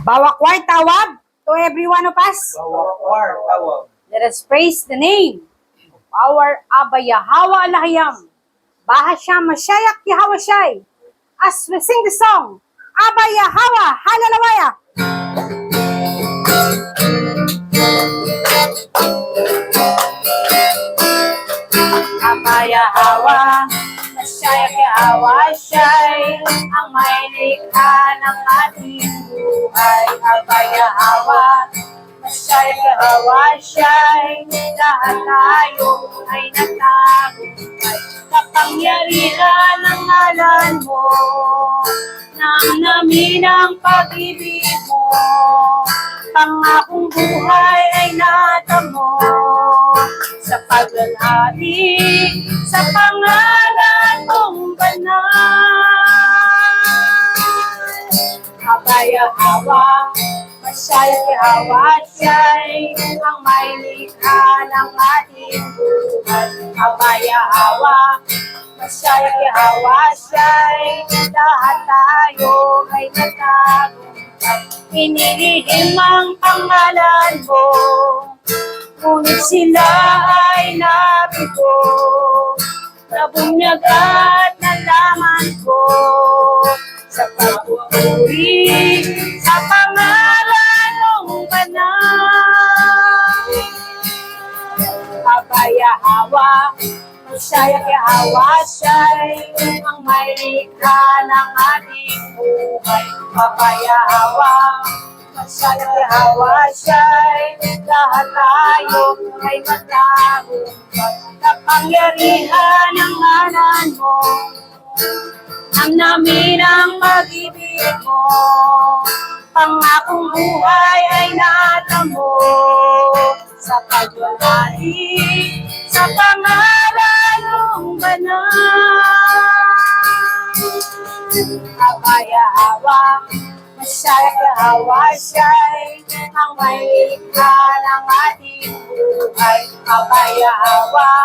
Bawakwar tawag to every one of us. Bawakwar tawag. Let us praise the name of our Abba Yahweh Alahayam. Bahasham Mashayak Yahweh Shai. As we sing the song, Abba Yahweh Hallelujah. Abba Yahweh Mashayak Yahweh Shai. Ang may likha ng ating buhay. Abba Yahweh Masya't Yahweh, lahat tayo ay nagtagumpay. Kapangyarihan ng ngalan mo, namin ang pag-ibig mo. Pangakong buhay ay natamo, sa paglalari, sa pangalan mong banal. Abba Yahweh, Masya't Yahweh siya'y ang may likha ng ating buhay. Abba Yahweh, Masya't Yahweh siya'y lahat tayo ay nagtagumpay. Inilihim ang pangalan mo, ngunit sila ay nabigo. Nabunyag at nalaman ko sa pagpupuri sa pangalan mong banal. Abba Yahweh, Masya't Yahweh siya'y ang may likha ng ating buhay. Abba Yahweh, Masya't Yahweh siya'y lahat tayo ay magtagumpay. Kapangyarihan ng ngalan mo, namin ang pag-ibig mo. Pangakong buhay ay natamo, sa paglalari, sa pangalan mong banal. Abba Yahweh, Masya't Yahweh siya'y ang may likha ng ating buhay. Abba Yahweh,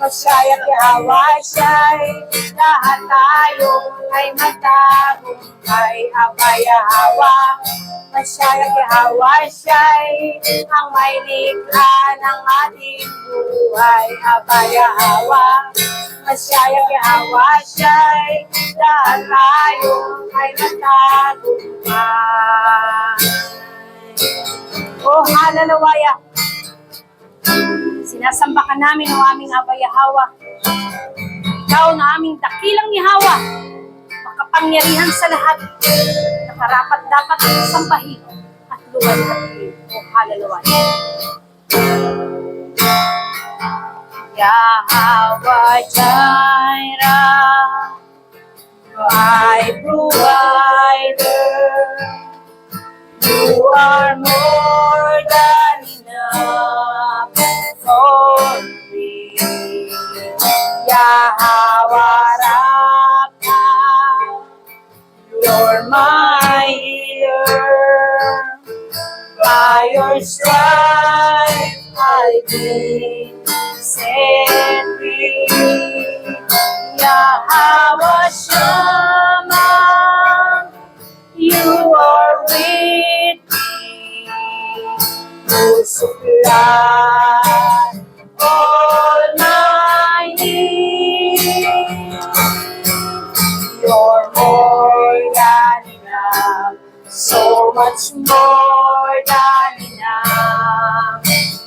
Masya't Yahweh siya'y lahat tayo ay magtagumpay. Abba Yahweh, Masya't Yahweh siya'y ang may likha ng ating buhay. Abba Yahweh, Masya't Yahweh siya'y lahat tayo ay magtagumpay. Oh, hallelujah! Sinasamba ka namin o aming Abba Yahweh. Ikaw na aming dakilang Yahweh, makapangyarihan sa lahat, nakarapat dapat sambahin at luwalhatiin. O hallelujah. Yahweh Jireh, my provider, you are more than enough for me. Yahweh Rapha, you're my healer. By your stripes I've been set free. Yahweh Shammah, you are with me, to supply all my needs. You're more than enough, so much more than enough.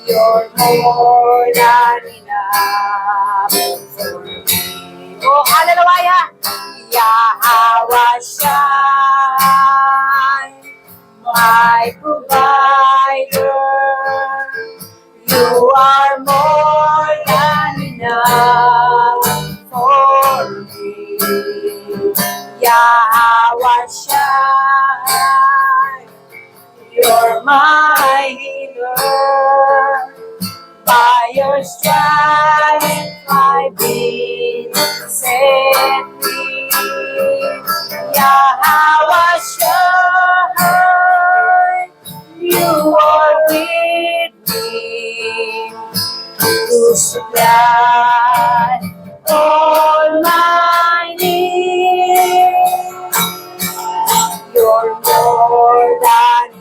You're more than enough for me. Oh, hallelujah! Yahweh Shai, my provider, you are more than enough for me. Yahweh Shai, you're my healer. By your stripes I've been set free. Yahweh Shai, you are with me, to supply all my needs. You're more than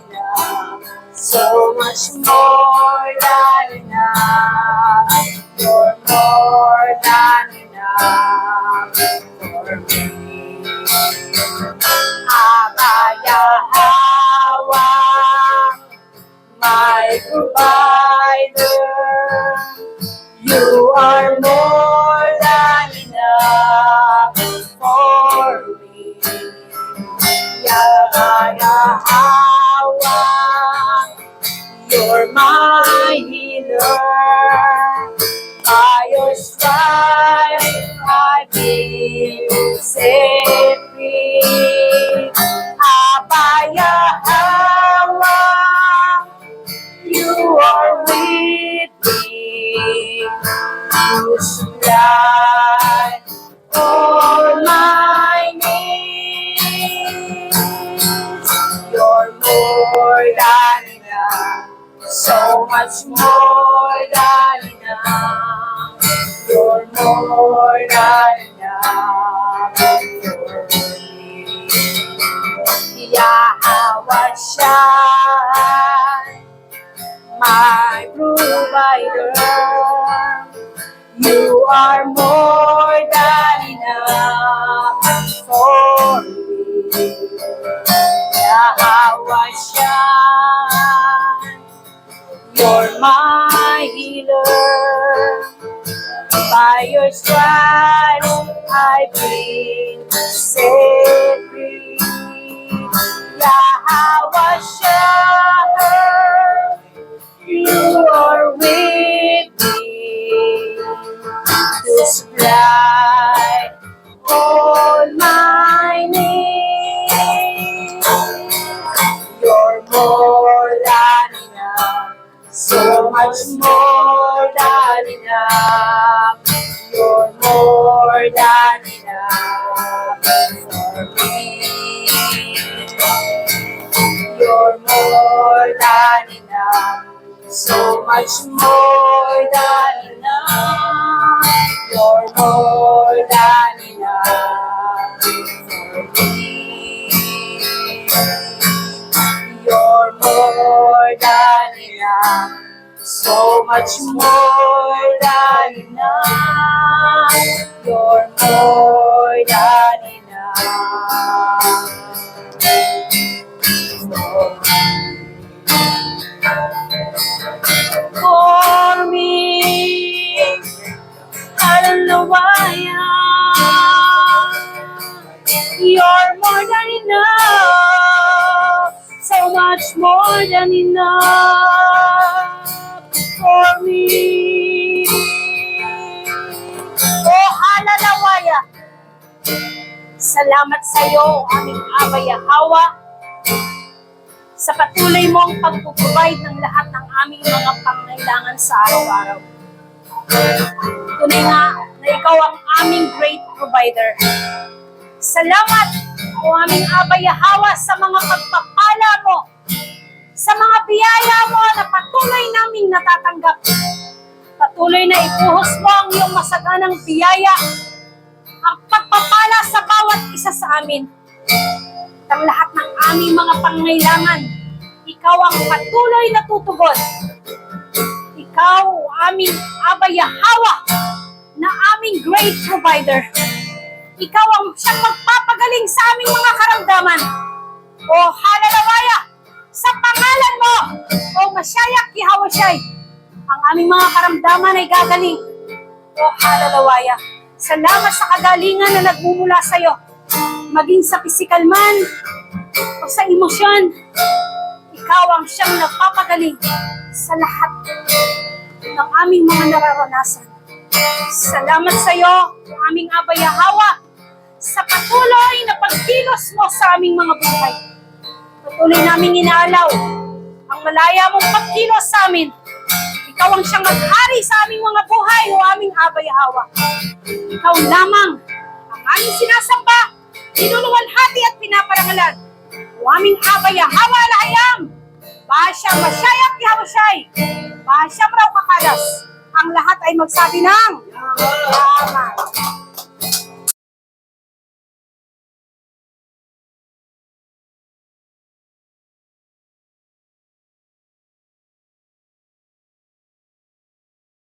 been set free. Abaya Hawa, you are with me. You supply all my needs. You're more than enough, so much more than enough. You're more than enough for me. Yahweh Shai, my provider. You are more than enough for me. Yahweh Shai, you're my healer. By your stripes I've been set free. Yahweh Shai, you are with me to supply all my needs. You're more than enough, so much more than enough. You're more than enough for me. You're more than enough, so much more than enough. You're more than enough for me. You're more than enough, so much more than enough. You're more than enough for me. Hallelujah. You're more than enough, so much more than enough for me. Oh, hallelujah. Salamat sa iyo, aming Aba Yahweh, sa patuloy mong pag-provide ng lahat ng aming mga pangailangan sa araw-araw. Tunay nga na ikaw ang aming great provider. Salamat, o aming Aba Yahweh, sa mga pagpapala mo, sa mga biyaya mo na patuloy naming natatanggap. Patuloy na ibuhos mo ang iyong masaganang biyaya, ang pagpapala sa bawat isa sa amin. Ang lahat ng aming mga pangailangan, ikaw ang patuloy na tutugon. Ikaw, aming Aba Yahweh, na aming great provider. Ikaw ang siyang magpapagaling sa aming mga karamdaman. O hallelujah! Sa pangalan mo, O Mashiach Yahweh Shai, ang aming mga karamdaman ay gagaling. O hallelujah! Salamat sa kagalingan na nagmumula sa iyo. Maging sa physical man o sa emosyon, ikaw ang siyang nagpapagaling sa lahat ng aming mga nararanasan. Salamat sa iyo, aming Aba Yahweh, sa patuloy na pagkilos mo sa aming mga buhay. Patuloy naming inaalaw ang malaya mong pagkilos sa amin. Ikaw ang siyang maghari sa aming mga buhay, o aming Aba Yahweh. Ikaw lamang ang aming sinasamba, pinuluwalhati at pinaparangalan. O aming Aba Yahweh Alahayam, Bahasyam Mashiach Yahweh Shai, Bahasyam raw kakadas. Ang lahat ay magsabi ng Amen.